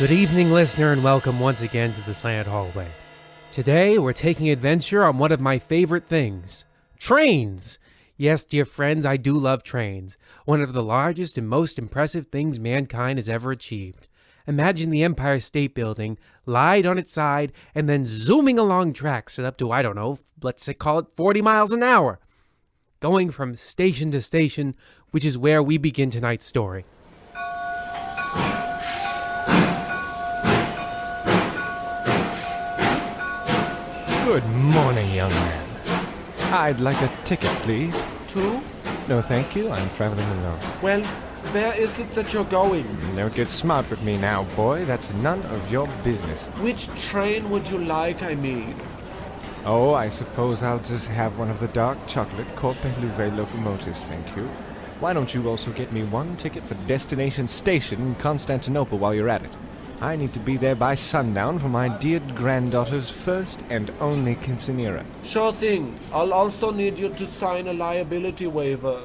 Good evening, listener, and welcome once again to the Slanted Hallway. Today, we're taking adventure on one of my favorite things, trains. Yes, dear friends, I do love trains. One of the largest and most impressive things mankind has ever achieved. Imagine the Empire State Building, lied on its side, and then zooming along tracks at up to, let's say call it 40 miles an hour. Going from station to station, which is where we begin tonight's story. Good morning, young man. I'd like a ticket, please. Two? No, thank you. I'm traveling alone. Well, where is it that you're going? Don't get smart with me now, boy. That's none of your business. Which train would you like, I mean? Oh, I suppose I'll just have one of the dark chocolate Corpe Louvet locomotives, thank you. Why don't you also get me one ticket for Destination Station in Constantinople while you're at it? I need to be there by sundown for my dear granddaughter's first and only quinceanera. Sure thing. I'll also need you to sign a liability waiver.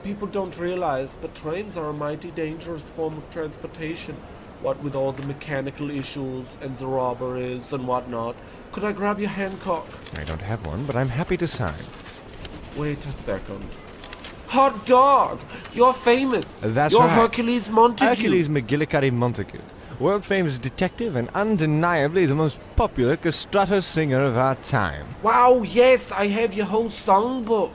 People don't realize, but trains are a mighty dangerous form of transportation. What with all the mechanical issues and the robberies and whatnot. Could I grab your Hancock? I don't have one, but I'm happy to sign. Wait a second. Hot dog! You're famous. That's You're right. Hercules Montague. Hercules McGillicuddy Montague. World-famous detective and undeniably the most popular castrato singer of our time. Wow, yes, I have your whole songbook.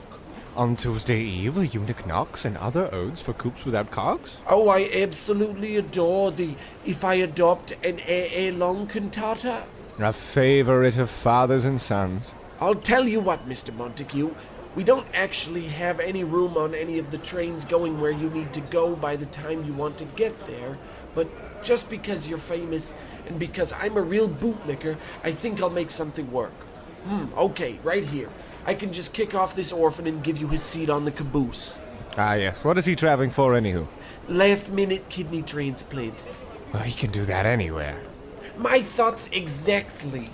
On Tuesday Eve, a eunuch knocks and other odes for coops without cogs. Oh, I absolutely adore the If I Adopt an A.A. Long cantata. A favorite of fathers and sons. I'll tell you what, Mr. Montague. We don't actually have any room on any of the trains going where you need to go by the time you want to get there, but just because you're famous and because I'm a real bootlicker, I think I'll make something work. Okay, right here. I can just kick off this orphan and give you his seat on the caboose. Ah, yes. What is he traveling for, anywho? Last-minute kidney transplant. Well, he can do that anywhere. My thoughts exactly.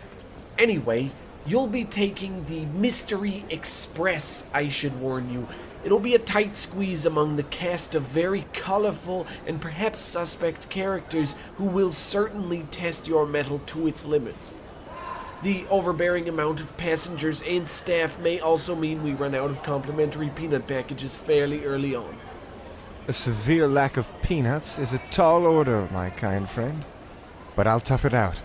Anyway, you'll be taking the Mystery Express, I should warn you. It'll be a tight squeeze among the cast of very colorful and perhaps suspect characters who will certainly test your mettle to its limits. The overbearing amount of passengers and staff may also mean we run out of complimentary peanut packages fairly early on. A severe lack of peanuts is a tall order, my kind friend. But I'll tough it out.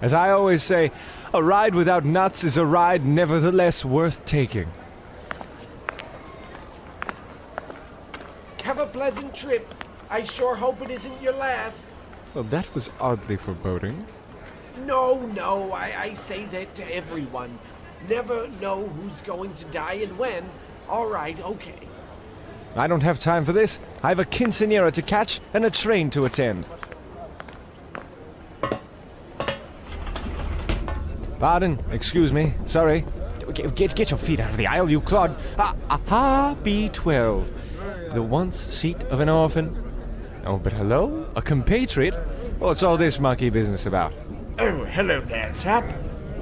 As I always say, a ride without nuts is a ride nevertheless worth taking. Have a pleasant trip. I sure hope it isn't your last. Well, that was oddly foreboding. No, I say that to everyone. Never know who's going to die and when. All right, okay. I don't have time for this. I have a quinceanera to catch and a train to attend. Pardon, excuse me, sorry. Get your feet out of the aisle, you clod. B12. The once seat of an orphan. Oh, but hello? A compatriot? What's all this monkey business about? Oh, hello there, chap.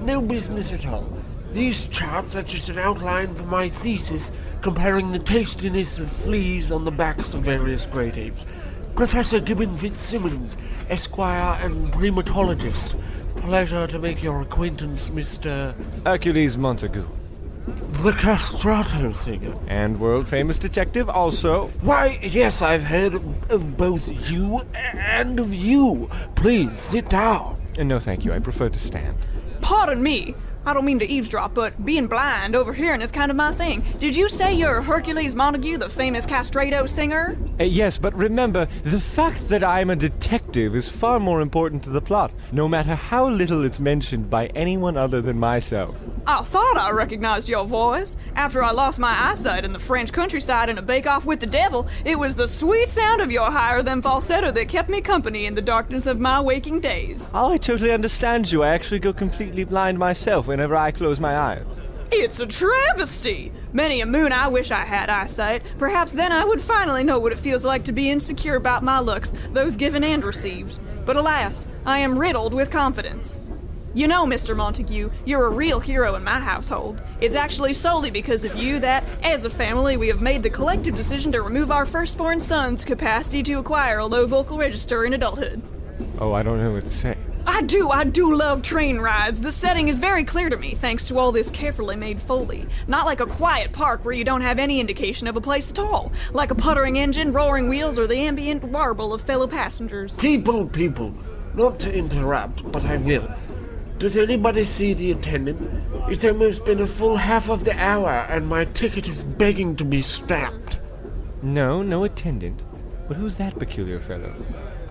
No business at all. These charts are just an outline for my thesis comparing the tastiness of fleas on the backs of various great apes. Professor Gibbon Fitzsimmons, Esquire and primatologist. Pleasure to make your acquaintance, Mr. Hercules Montague. The castrato singer. And world-famous detective also. Why, yes, I've heard of both you and of you. Please, sit down. No, thank you. I prefer to stand. Pardon me. I don't mean to eavesdrop, but being blind overhearing is kind of my thing. Did you say you're Hercules Montague, the famous castrato singer? Yes, but remember, the fact that I'm a detective is far more important to the plot, no matter how little it's mentioned by anyone other than myself. I thought I recognized your voice. After I lost my eyesight in the French countryside in a bake-off with the devil, it was the sweet sound of your higher-than falsetto that kept me company in the darkness of my waking days. Oh, I totally understand you. I actually go completely blind myself whenever I close my eyes. It's a travesty! Many a moon I wish I had eyesight. Perhaps then I would finally know what it feels like to be insecure about my looks, those given and received. But alas, I am riddled with confidence. You know, Mr. Montague, you're a real hero in my household. It's actually solely because of you that, as a family, we have made the collective decision to remove our firstborn son's capacity to acquire a low vocal register in adulthood. Oh, I don't know what to say. I do love train rides. The setting is very clear to me, thanks to all this carefully made Foley. Not like a quiet park where you don't have any indication of a place at all. Like a puttering engine, roaring wheels, or the ambient warble of fellow passengers. People, not to interrupt, but I will. Does anybody see the attendant? It's almost been a full half of the hour, and my ticket is begging to be stamped. No attendant. But who's that peculiar fellow?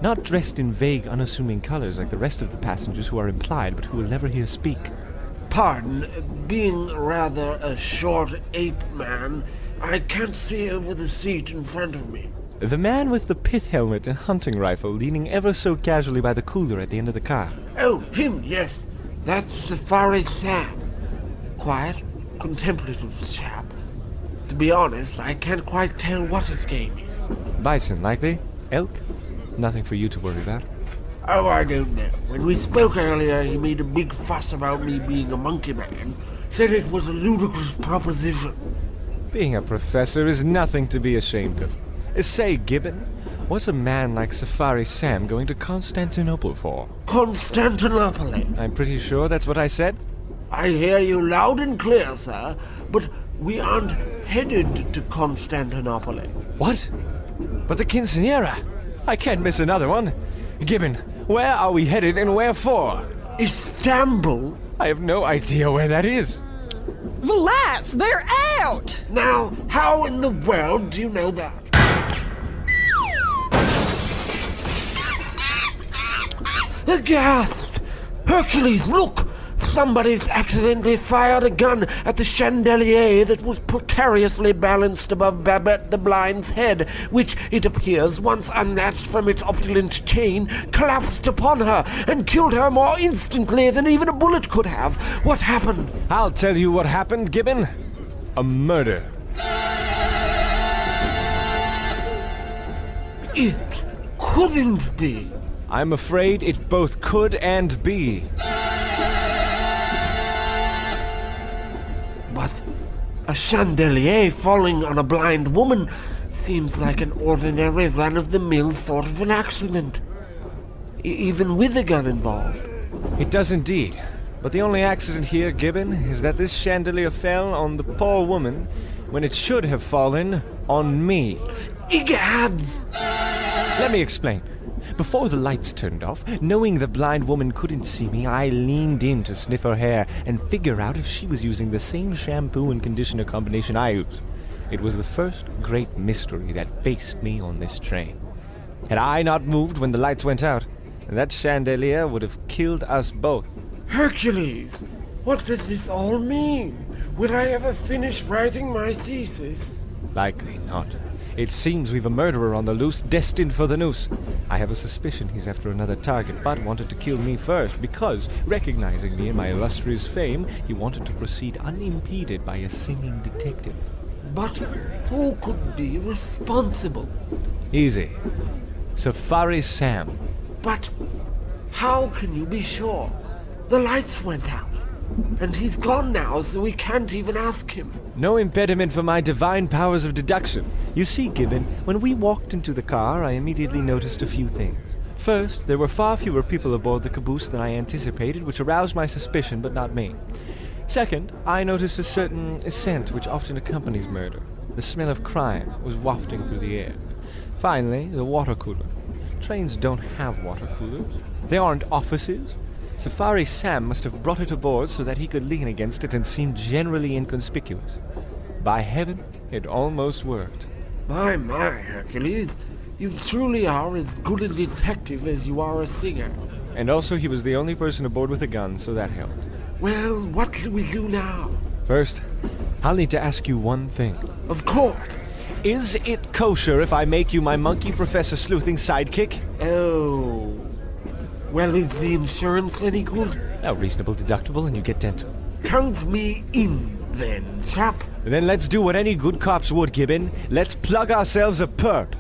Not dressed in vague, unassuming colors like the rest of the passengers who are implied, but who will never hear speak. Pardon, being rather a short ape man, I can't see over the seat in front of me. The man with the pit helmet and hunting rifle leaning ever so casually by the cooler at the end of the car. Oh, him, yes. That's Safari Sam. Quiet, contemplative chap. To be honest, I can't quite tell what his game is. Bison, likely? Elk? Nothing for you to worry about. Oh, I don't know. When we spoke earlier, he made a big fuss about me being a monkey man. Said it was a ludicrous proposition. Being a professor is nothing to be ashamed of. Say, Gibbon, what's a man like Safari Sam going to Constantinople for? Constantinople? I'm pretty sure that's what I said. I hear you loud and clear, sir, but we aren't headed to Constantinople. What? But the quinceanera! I can't miss another one. Gibbon, where are we headed and where for? Istanbul? I have no idea where that is. The lights! They're out! Now, how in the world do you know that? Aghast! Hercules, look! Somebody's accidentally fired a gun at the chandelier that was precariously balanced above Babette the Blind's head, which, it appears, once unlatched from its opulent chain, collapsed upon her and killed her more instantly than even a bullet could have. What happened? I'll tell you what happened, Gibbon. A murder. It couldn't be. I'm afraid it both could and be. But a chandelier falling on a blind woman seems like an ordinary run-of-the-mill sort of an accident. Even with a gun involved. It does indeed. But the only accident here, Gibbon, is that this chandelier fell on the poor woman when it should have fallen on me. Egads! Let me explain. Before the lights turned off, knowing the blind woman couldn't see me, I leaned in to sniff her hair and figure out if she was using the same shampoo and conditioner combination I use. It was the first great mystery that faced me on this train. Had I not moved when the lights went out, that chandelier would have killed us both. Hercules! What does this all mean? Would I ever finish writing my thesis? Likely not. It seems we've a murderer on the loose, destined for the noose. I have a suspicion he's after another target, but wanted to kill me first because, recognizing me in my illustrious fame, he wanted to proceed unimpeded by a singing detective. But who could be responsible? Easy. Safari Sam. But how can you be sure? The lights went out. And he's gone now, so we can't even ask him. No impediment for my divine powers of deduction. You see, Gibbon, when we walked into the car, I immediately noticed a few things. First, there were far fewer people aboard the caboose than I anticipated, which aroused my suspicion, but not me. Second, I noticed a certain scent which often accompanies murder. The smell of crime was wafting through the air. Finally, the water cooler. Trains don't have water coolers. They aren't offices. Safari Sam must have brought it aboard so that he could lean against it and seem generally inconspicuous. By heaven, it almost worked. My, Hercules. You truly are as good a detective as you are a singer. And also he was the only person aboard with a gun, so that helped. Well, what do we do now? First, I'll need to ask you one thing. Of course. Is it kosher if I make you my monkey professor sleuthing sidekick? Oh. Well, is the insurance any good? A reasonable deductible and you get dental. Count me in, then, chap. Then let's do what any good cops would, Gibbon. Let's plug ourselves a perp.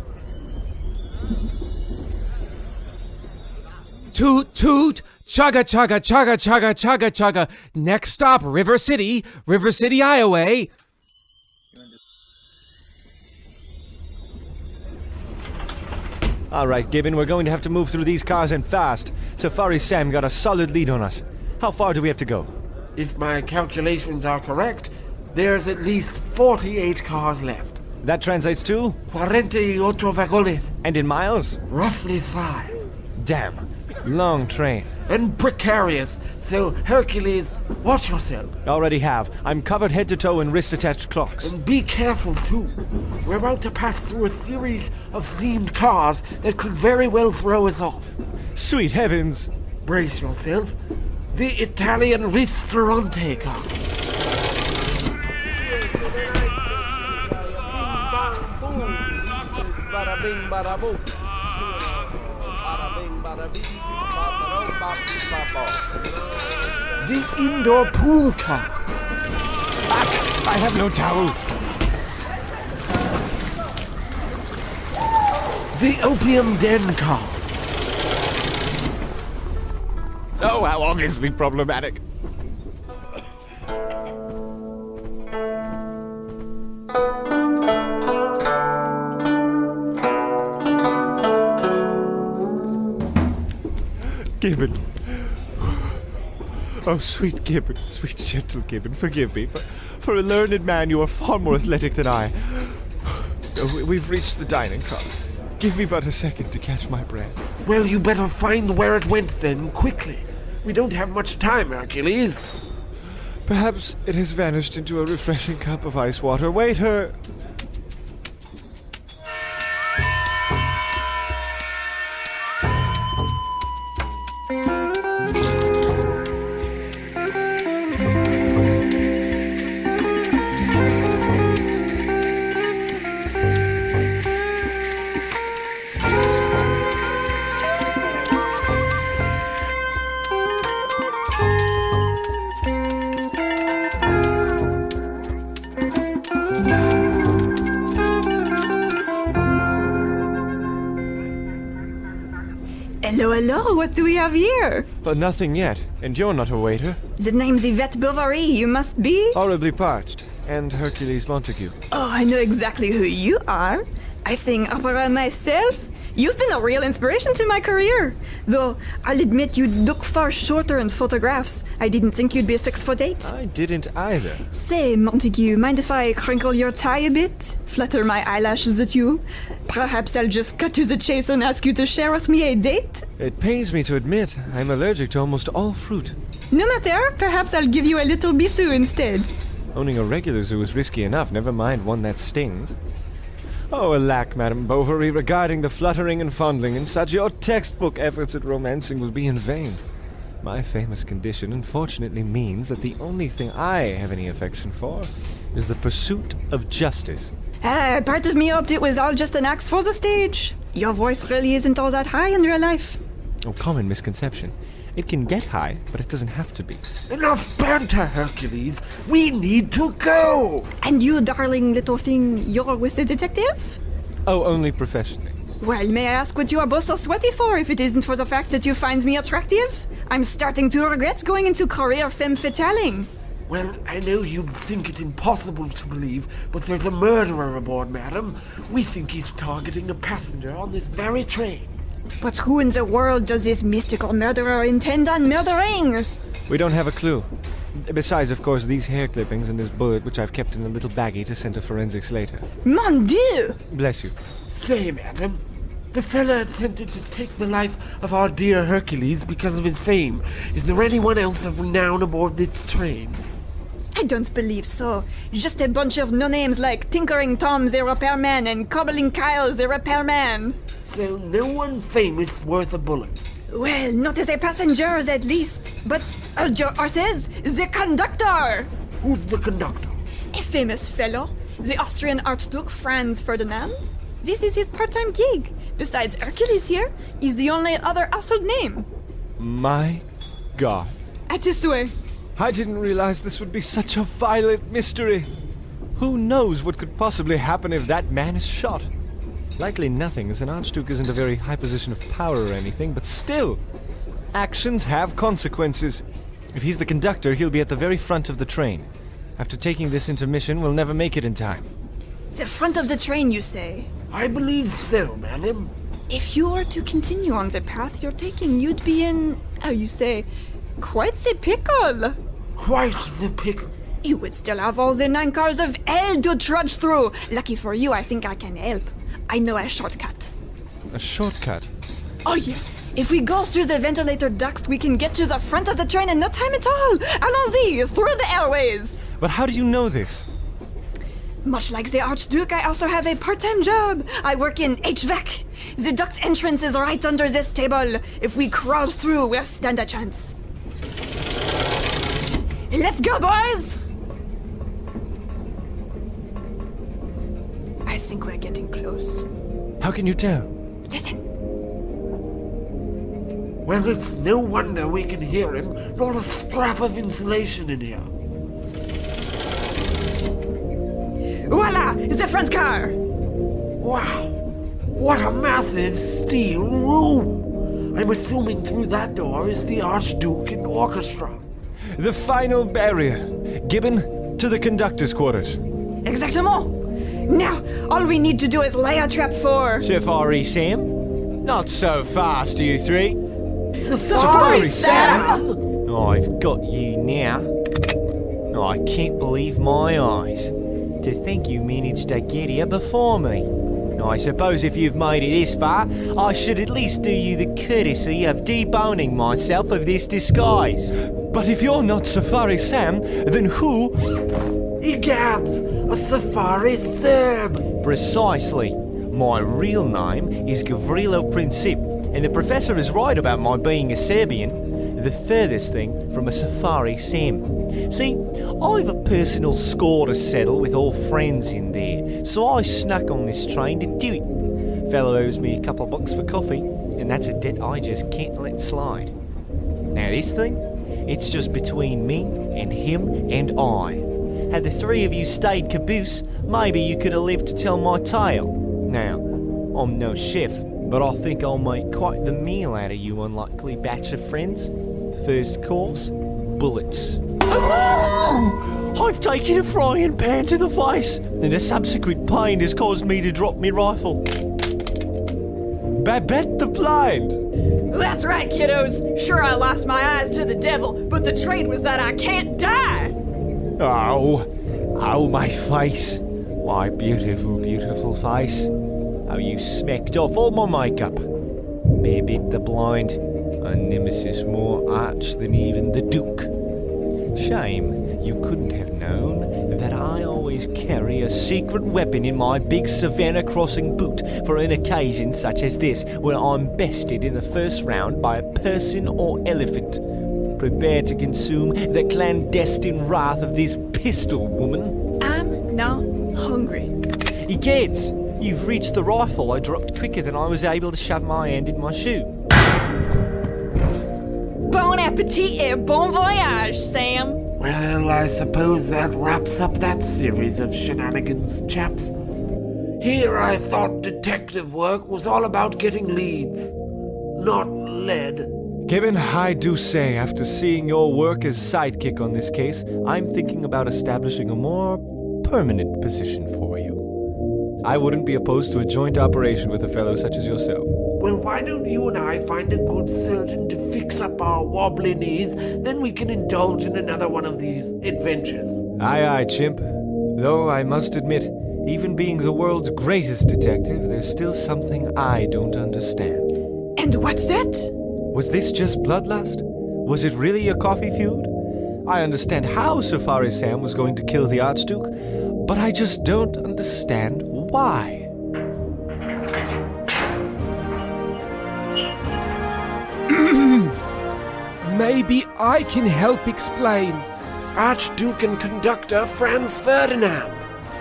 Toot toot! Chugga-chugga, chugga-chugga, chugga-chugga. Next stop, River City, Iowa. All right, Gibbon, we're going to have to move through these cars and fast. Safari Sam got a solid lead on us. How far do we have to go? If my calculations are correct, there's at least 48 cars left. That translates to? 48 vagones. And in miles? Roughly 5. Damn. Long train. And precarious, so Hercules, watch yourself. Already have. I'm covered head to toe in wrist-attached clocks. And be careful, too. We're about to pass through a series of themed cars that could very well throw us off. Sweet heavens. Brace yourself. The Italian ristorante car. The indoor pool car. I have no towel. The opium den car. Oh, how obviously problematic. Gibbon. Oh, sweet Gibbon, sweet gentle Gibbon, forgive me. For a learned man, you are far more athletic than I. We've reached the dining car. Give me but a second to catch my breath. Well, you better find where it went then, quickly. We don't have much time, Hercules. Perhaps it has vanished into a refreshing cup of ice water. Waiter! Hello, what do we have here? But nothing yet, and you're not a waiter. The name's Yvette Bovary, you must be? Horribly parched, and Hercules Montague. Oh, I know exactly who you are. I sing opera myself. You've been a real inspiration to my career. Though, I'll admit you look far shorter in photographs. I didn't think you'd be 6'8". I didn't either. Say, Montague, mind if I crinkle your tie a bit? Flutter my eyelashes at you? Perhaps I'll just cut to the chase and ask you to share with me a date? It pains me to admit, I'm allergic to almost all fruit. No matter, perhaps I'll give you a little bisou instead. Owning a regular zoo is risky enough, never mind one that stings. Oh, alack, Madame Bovary, regarding the fluttering and fondling and such, your textbook efforts at romancing will be in vain. My famous condition unfortunately means that the only thing I have any affection for is the pursuit of justice. Part of me hoped it was all just an act for the stage. Your voice really isn't all that high in real life. Oh, common misconception. It can get high, but it doesn't have to be. Enough banter, Hercules. We need to go. And you, darling little thing, you're with the detective? Oh, only professionally. Well, may I ask what you are both so sweaty for if it isn't for the fact that you find me attractive? I'm starting to regret going into career femme fataling. Well, I know you'd think it impossible to believe, but there's a murderer aboard, madam. We think he's targeting a passenger on this very train. But who in the world does this mystical murderer intend on murdering? We don't have a clue. Besides, of course, these hair clippings and this bullet, which I've kept in a little baggie to send to forensics later. Mon Dieu! Bless you. Say, madam, the fella attempted to take the life of our dear Hercules because of his fame. Is there anyone else of renown aboard this train? I don't believe so. Just a bunch of no-names like Tinkering Tom the Repairman and Cobbling Kyle the Repairman. So no one famous worth a bullet. Well, not as a passengers at least. But, your horses, the conductor! Who's the conductor? A famous fellow, the Austrian Archduke Franz Ferdinand. This is his part-time gig. Besides Hercules here, he's the only other household name. My God. At his way. I didn't realize this would be such a violent mystery. Who knows what could possibly happen if that man is shot? Likely nothing, as an Archduke isn't a very high position of power or anything, but still, actions have consequences. If he's the conductor, he'll be at the very front of the train. After taking this intermission, we'll never make it in time. The front of the train, you say? I believe so, madam. If you were to continue on the path you're taking, you'd be in, quite the pickle. Quite the pickle. You would still have all the 9 cars of hell to trudge through. Lucky for you, I think I can help. I know a shortcut. A shortcut? Oh yes, if we go through the ventilator ducts, we can get to the front of the train in no time at all. Allons-y, through the airways. But how do you know this? Much like the Archduke, I also have a part-time job. I work in HVAC. The duct entrance is right under this table. If we crawl through, we'll stand a chance. Let's go, boys! I think we're getting close. How can you tell? Listen. Well, it's no wonder we can hear him. Not a scrap of insulation in here. Voila! The front car! Wow! What a massive steel room! I'm assuming through that door is the Archduke and orchestra. The final barrier. Gibbon, to the conductor's quarters. Exactement! Now, all we need to do is lay a trap for... Safari Sam? Not so fast, you three. Safari Sam! I've got you now. I can't believe my eyes. To think you managed to get here before me. I suppose if you've made it this far, I should at least do you the courtesy of deboning myself of this disguise. But if you're not Safari Sam, then who? Egads! A Safari Sam! Precisely. My real name is Gavrilo Princip, and the professor is right about my being a Serbian, the furthest thing from a Safari Sam. See, I've a personal score to settle with all friends in there, so I snuck on this train to do it. Fellow owes me a couple of bucks for coffee, and that's a debt I just can't let slide. Now this thing, it's just between me and him and I. Had the three of you stayed caboose, maybe you could have lived to tell my tale. Now, I'm no chef, but I think I'll make quite the meal out of you unlikely batch of friends. First course, bullets. I've taken a frying pan to the face, and the subsequent pain has caused me to drop my rifle. Babette the Blind! That's right, kiddos. Sure, I lost my eyes to the devil, but the trade was that I can't die. Oh, my face. My beautiful, beautiful face. How you smacked off all my makeup. Babette the Blind, a nemesis more arch than even the Duke. Shame you couldn't have known that I always carry a secret weapon in my big Savannah crossing boot for an occasion such as this, where I'm bested in the first round by a person or elephant. Prepare to consume the clandestine wrath of this pistol woman. I'm not hungry. Egads, you've reached the rifle I dropped quicker than I was able to shove my hand in my shoe. Bon appetit et bon voyage, Sam. Well, I suppose that wraps up that series of shenanigans, chaps. Here I thought detective work was all about getting leads, not lead. Given I do say, after seeing your work as sidekick on this case, I'm thinking about establishing a more permanent position for you. I wouldn't be opposed to a joint operation with a fellow such as yourself. Well, why don't you and I find a good surgeon to fix up our wobbly knees, then we can indulge in another one of these adventures. Aye, chimp. Though I must admit, even being the world's greatest detective, there's still something I don't understand. And what's that? Was this just bloodlust? Was it really a coffee feud? I understand how Safari Sam was going to kill the Archduke, but I just don't understand why. Maybe I can help explain. Archduke and conductor Franz Ferdinand.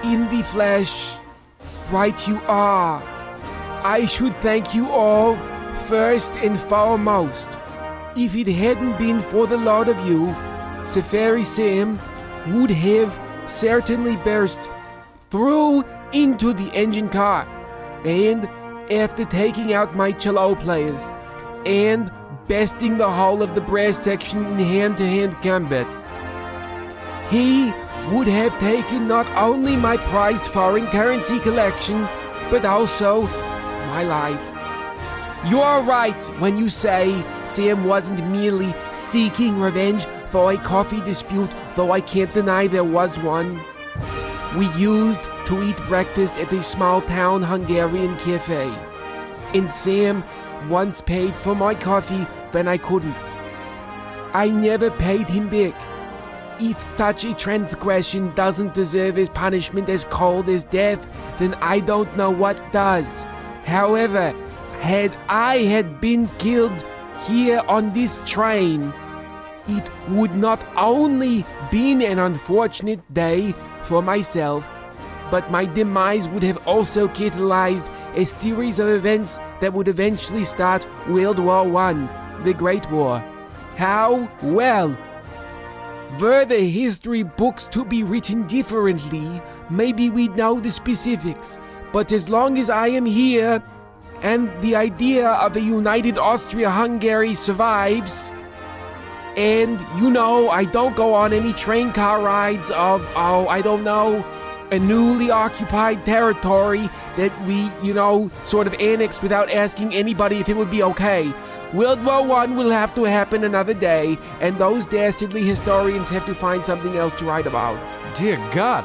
In the flesh. Right you are. I should thank you all, first and foremost. If it hadn't been for the lot of you, Safari Sam would have certainly burst through into the engine car, and after taking out my cello players and besting the whole of the brass section in hand-to-hand combat, he would have taken not only my prized foreign currency collection, but also my life. You're right when you say Sam wasn't merely seeking revenge for a coffee dispute, though I can't deny there was one. We used to eat breakfast at a small-town Hungarian cafe, and Sam once paid for my coffee when I couldn't. I never paid him back. If such a transgression doesn't deserve as punishment as cold as death, then I don't know what does. However, had I been killed here on this train, it would not only been an unfortunate day for myself, but my demise would have also catalyzed a series of events that would eventually start World War I, the Great War. How? Well, were the history books to be written differently, maybe we'd know the specifics. But as long as I am here, and the idea of a united Austria-Hungary survives, and, I don't go on any train car rides of, a newly occupied territory that we, sort of annexed without asking anybody if it would be okay. World War I will have to happen another day, and those dastardly historians have to find something else to write about. Dear God,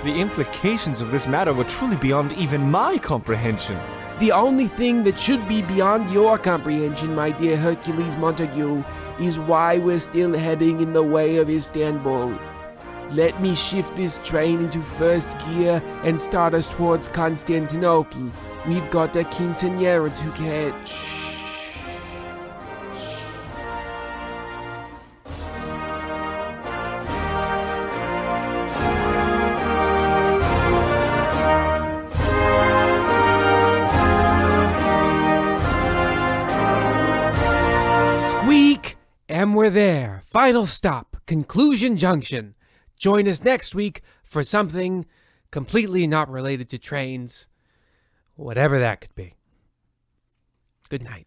the implications of this matter were truly beyond even my comprehension. The only thing that should be beyond your comprehension, my dear Hercules Montague, is why we're still heading in the way of Istanbul. Let me shift this train into first gear and start us towards Constantinople. We've got a quinceañera to catch. And we're there. Final stop. Conclusion junction. Join us next week for something completely not related to trains. Whatever that could be. Good night.